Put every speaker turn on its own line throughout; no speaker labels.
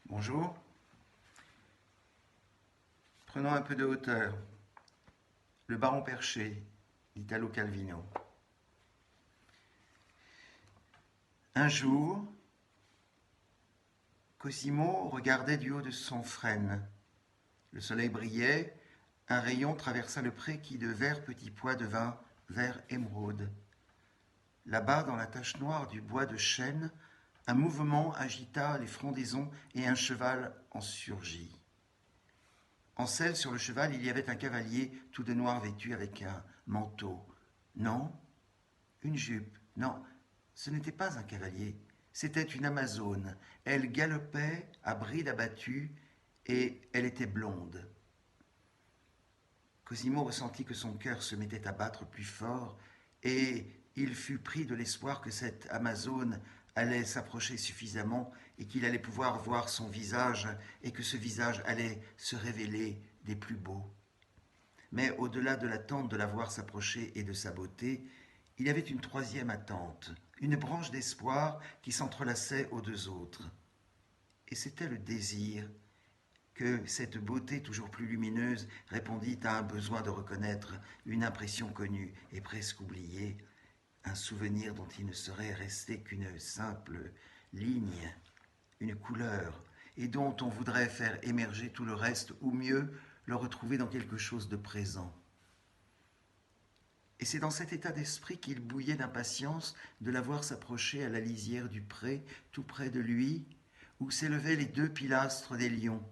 Bonjour. Prenons un peu de hauteur. Le baron perché, d'Italo Calvino. Un jour, Cosimo regardait du haut de son frêne. Le soleil brillait, un rayon traversa le pré qui de vert petit pois devint vert émeraude. Là-bas, dans la tache noire du bois de chêne, un mouvement agita les frondaisons et un cheval en surgit. En selle sur le cheval, il y avait un cavalier tout de noir vêtu avec un manteau. Non, une jupe. Non, ce n'était pas un cavalier, c'était une Amazone. Elle galopait à bride abattue et elle était blonde. Cosimo ressentit que son cœur se mettait à battre plus fort et il fut pris de l'espoir que cette Amazone allait s'approcher suffisamment et qu'il allait pouvoir voir son visage et que ce visage allait se révéler des plus beaux. Mais au-delà de l'attente de la voir s'approcher et de sa beauté, il y avait une troisième attente, une branche d'espoir qui s'entrelaçait aux deux autres. Et c'était le désir que cette beauté toujours plus lumineuse répondit à un besoin de reconnaître une impression connue et presque oubliée, un souvenir dont il ne serait resté qu'une simple ligne, une couleur, et dont on voudrait faire émerger tout le reste, ou mieux, le retrouver dans quelque chose de présent. Et c'est dans cet état d'esprit qu'il bouillait d'impatience de la voir s'approcher à la lisière du pré, tout près de lui, où s'élevaient les deux pilastres des lions.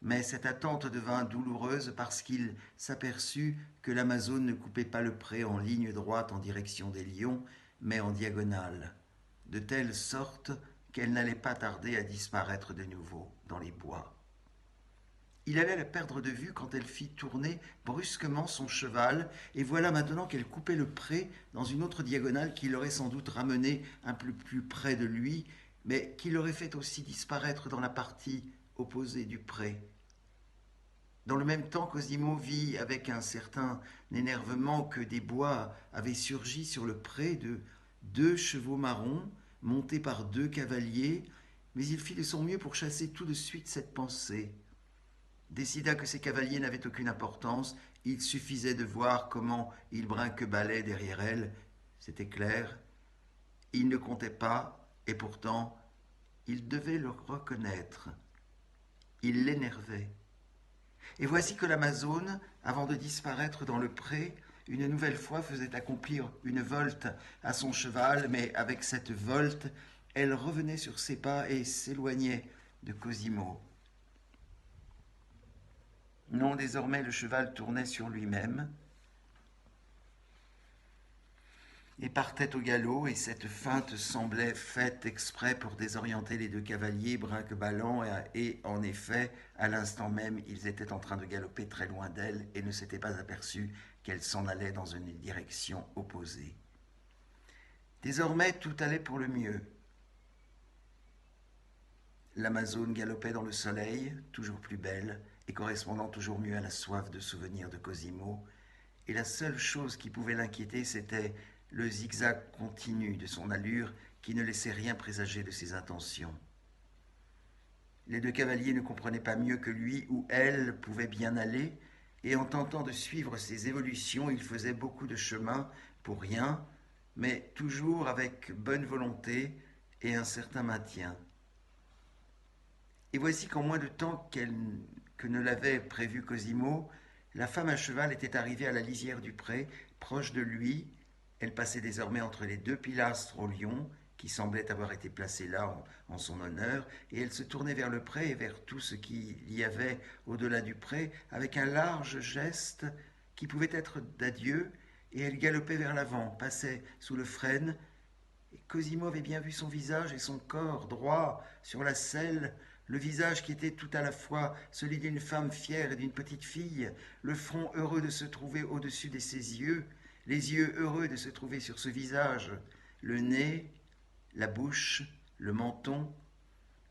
Mais cette attente devint douloureuse parce qu'il s'aperçut que l'Amazone ne coupait pas le pré en ligne droite en direction des lions, mais en diagonale, de telle sorte qu'elle n'allait pas tarder à disparaître de nouveau dans les bois. Il allait la perdre de vue quand elle fit tourner brusquement son cheval, et voilà maintenant qu'elle coupait le pré dans une autre diagonale qui l'aurait sans doute ramené un peu plus près de lui, mais qui l'aurait fait aussi disparaître dans la partie opposée du pré. Dans le même temps, Cosimo vit avec un certain énervement que des bois avaient surgi sur le pré de deux chevaux marrons montés par deux cavaliers, mais il fit de son mieux pour chasser tout de suite cette pensée. Décida que ces cavaliers n'avaient aucune importance, il suffisait de voir comment ils brinque-ballaient derrière elle, c'était clair. Il ne comptait pas, et pourtant, il devait le reconnaître. Il l'énervait. Et voici que l'Amazone, avant de disparaître dans le pré, une nouvelle fois faisait accomplir une volte à son cheval, mais avec cette volte, elle revenait sur ses pas et s'éloignait de Cosimo. Non, désormais le cheval tournait sur lui-même et partait au galop, et cette feinte semblait faite exprès pour désorienter les deux cavaliers brinque-ballant, et en effet, à l'instant même, ils étaient en train de galoper très loin d'elle et ne s'étaient pas aperçus qu'elle s'en allait dans une direction opposée. Désormais, tout allait pour le mieux. L'Amazone galopait dans le soleil, toujours plus belle, et correspondant toujours mieux à la soif de souvenirs de Cosimo, et la seule chose qui pouvait l'inquiéter, c'était le zigzag continu de son allure qui ne laissait rien présager de ses intentions. Les deux cavaliers ne comprenaient pas mieux que lui où elle pouvait bien aller, et en tentant de suivre ses évolutions, ils faisaient beaucoup de chemin pour rien, mais toujours avec bonne volonté et un certain maintien. Et voici qu'en moins de temps que ne l'avait prévu Cosimo, la femme à cheval était arrivée à la lisière du pré, proche de lui. Elle passait désormais entre les deux pilastres au lion, qui semblaient avoir été placés là en son honneur, et elle se tournait vers le pré et vers tout ce qu'il y avait au-delà du pré, avec un large geste qui pouvait être d'adieu, et elle galopait vers l'avant, passait sous le frêne, et Cosimo avait bien vu son visage et son corps droit sur la selle, le visage qui était tout à la fois celui d'une femme fière et d'une petite fille, le front heureux de se trouver au-dessus de ses yeux, les yeux heureux de se trouver sur ce visage, le nez, la bouche, le menton,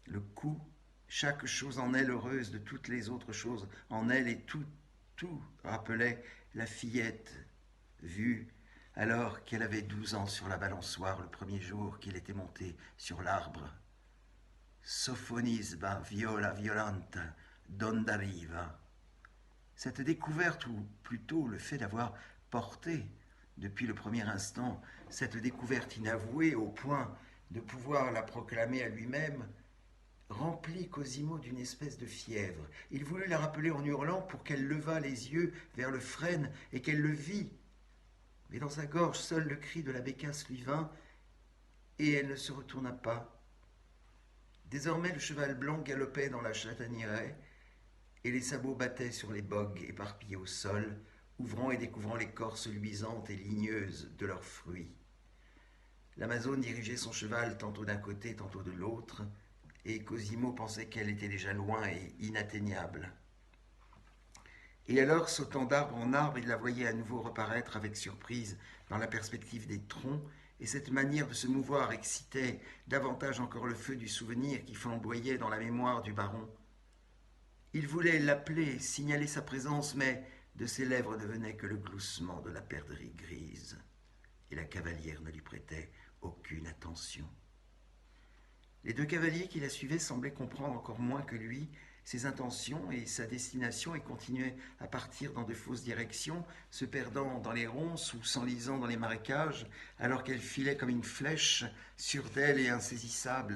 le cou, chaque chose en elle heureuse de toutes les autres choses en elle, et tout rappelait la fillette vue alors qu'elle avait 12 ans sur la balançoire le premier jour qu'il était monté sur l'arbre. Sophonisba viola violenta donda riva. Cette découverte, ou plutôt le fait d'avoir porté, depuis le premier instant, cette découverte inavouée au point de pouvoir la proclamer à lui-même, remplit Cosimo d'une espèce de fièvre. Il voulut la rappeler en hurlant pour qu'elle levât les yeux vers le frêne et qu'elle le vît. Mais dans sa gorge, seul le cri de la bécasse lui vint, et elle ne se retourna pas. Désormais, le cheval blanc galopait dans la châtaigneraie, et les sabots battaient sur les bogues éparpillés au sol, ouvrant et découvrant l'écorce luisante et ligneuse de leurs fruits. L'Amazone dirigeait son cheval tantôt d'un côté, tantôt de l'autre, et Cosimo pensait qu'elle était déjà loin et inatteignable. Et alors, sautant d'arbre en arbre, il la voyait à nouveau reparaître avec surprise dans la perspective des troncs, et cette manière de se mouvoir excitait davantage encore le feu du souvenir qui flamboyait dans la mémoire du baron. Il voulait l'appeler, signaler sa présence, mais de ses lèvres ne venait que le gloussement de la perdrix grise, et la cavalière ne lui prêtait aucune attention. Les deux cavaliers qui la suivaient semblaient comprendre encore moins que lui ses intentions et sa destination et continuaient à partir dans de fausses directions, se perdant dans les ronces ou s'enlisant dans les marécages, alors qu'elle filait comme une flèche, sûre d'elle et insaisissable.